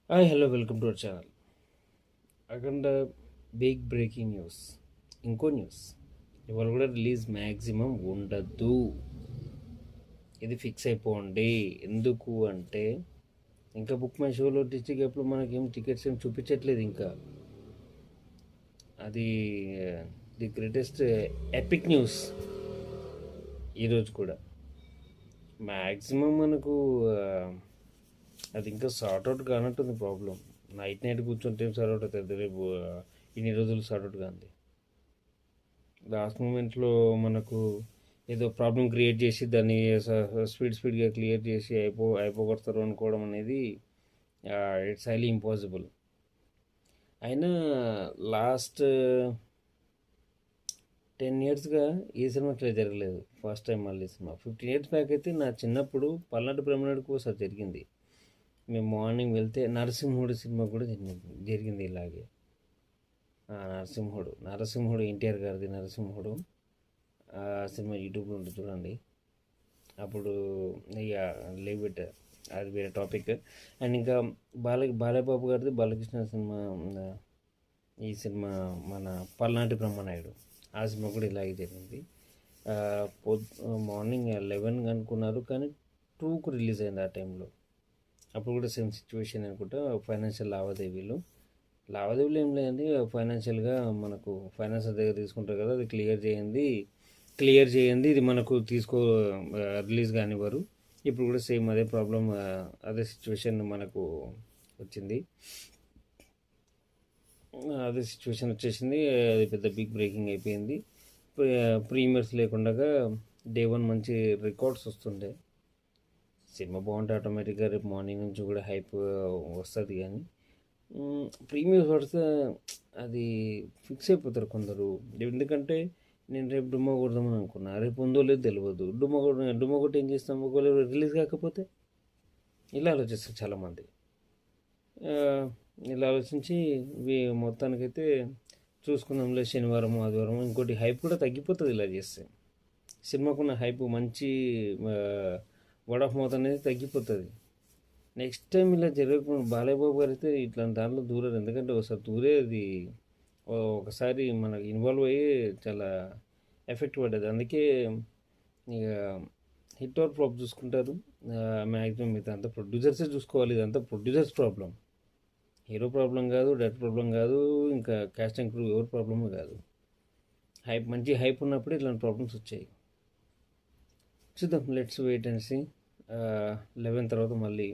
Hi hello welcome to our channel. Akhanda big breaking news. ఇంకో news ఇవాళ కూడా release maximum ఉండద్దు. ఇది ఫిక్స్ అయిపోండి. ఎందుకు అంటే ఇంకా బుక్ మై షోలో డిస్ట్రిక్ట్ ఎప్పుడు మనకేం టికెట్స్ ఏం చూపించట్లేదు. ఇంకా అది ది గ్రేటెస్ట్ ఎపిక్ న్యూస్ ఈరోజు కూడా మ్యాక్సిమం మనకు అది ఇంకా సార్ట్అవుట్ కానట్టుంది ప్రాబ్లం. నైట్ కూర్చుంటే సార్ట్అవుట్ అవుతుంది. రేపు ఇన్ని రోజులు సార్ట్అవుట్ కాంది. లాస్ట్ మూమెంట్లో మనకు ఏదో ప్రాబ్లం క్రియేట్ చేసి దాన్ని స్పీడ్గా క్లియర్ చేసి అయిపోగొడతారు అనుకోవడం అనేది ఇట్స్ హైలీ ఇంపాసిబుల్. అయినా లాస్ట్ 10 yearsగా ఈ సినిమా ఇట్లా జరగలేదు. ఫస్ట్ టైం మళ్ళీ సినిమా 15 years బ్యాక్ అయితే నా చిన్నప్పుడు పల్నాడు బ్రహ్మనాయుడుకు ఒకసారి జరిగింది. మేము మార్నింగ్ వెళ్తే నరసింహుడు సినిమా కూడా జరిగింది ఇలాగే. నరసింహుడు ఎన్టీఆర్ గారిది నరసింహుడు. ఆ సినిమా యూట్యూబ్లో ఉంటుంది చూడండి. అప్పుడు ఇక లీవ్ ఇట్, అది వేరే టాపిక్. అండ్ ఇంకా బాలయ్యబాబు గారిది బాలకృష్ణ సినిమా, ఈ సినిమా మన పల్నాటి బ్రహ్మనాయుడు, ఆ సినిమా కూడా ఇలాగే జరిగింది. మార్నింగ్ 11 అనుకున్నారు కానీ 2కు రిలీజ్ అయింది ఆ టైంలో. అప్పుడు కూడా సేమ్ సిచ్యువేషన్ అనుకుంటా. ఫైనాన్షియల్ లావాదేవీలు ఏం లేదండి. ఫైనాన్షియల్గా మనకు ఫైనాన్షియల్ దగ్గర తీసుకుంటారు కదా, అది క్లియర్ చేయండి ఇది మనకు రిలీజ్ కానివ్వరు. ఇప్పుడు కూడా సేమ్ అదే ప్రాబ్లం, అదే సిచ్యువేషన్ మనకు వచ్చింది. వచ్చేసింది. అది పెద్ద బిగ్ బ్రేకింగ్ అయిపోయింది. ప్రీమియర్స్ లేకుండా డే 1 మంచి రికార్డ్స్ వస్తుండే. సినిమా బాగుంటే ఆటోమేటిక్గా రేపు మార్నింగ్ నుంచి కూడా హైప్ వస్తుంది. కానీ ప్రీమియర్స్ పడితే అది ఫిక్స్ అయిపోతారు కొందరు. ఎందుకంటే నేను రేపు డుమ్మా కొడదామని అనుకున్నా, రేపు ఉందో లేదో తెలియదు. డుమ్మా కొట్టి ఏం చేస్తాం, ఒకవేళ రిలీజ్ కాకపోతే ఇలా ఆలోచిస్తారు చాలామంది. ఇలా ఆలోచించి మొత్తానికైతే చూసుకుందాంలే శనివారం ఆదివారం. ఇంకోటి హైప్ కూడా తగ్గిపోతుంది ఇలా చేస్తే. సినిమాకున్న హైప్ మంచి వర్డ్ ఆఫ్ మౌత్ అనేది తగ్గిపోతుంది. నెక్స్ట్ టైం ఇలా జరగకుండా బాలయ్యబాబు గారు అయితే ఇట్లాంటి దాంట్లో దూరారు. ఎందుకంటే ఒకసారి దూరే అది ఒకసారి మనకు ఇన్వాల్వ్ అయ్యి చాలా ఎఫెక్ట్ పడ్డది. అందుకే ఇక హిట్ ఆర్ ఫ్లాప్ చూసుకుంటారు మ్యాక్సిమం. ఇదంతా ప్రొడ్యూసర్సే చూసుకోవాలి. ఇదంతా ప్రొడ్యూసర్స్ ప్రాబ్లం, హీరో ప్రాబ్లం కాదు, డైరెక్టర్ ప్రాబ్లం కాదు, ఇంకా క్యాస్ట్ అండ్ క్రూ ఎవరి ప్రాబ్లమే కాదు. మంచి హైప్ ఉన్నప్పుడు ఇట్లాంటి ప్రాబ్లమ్స్ వచ్చాయి. చూద్దాం, లెట్స్ వెయిట్ అండ్ సీ. 11 తర్వాత మళ్ళీ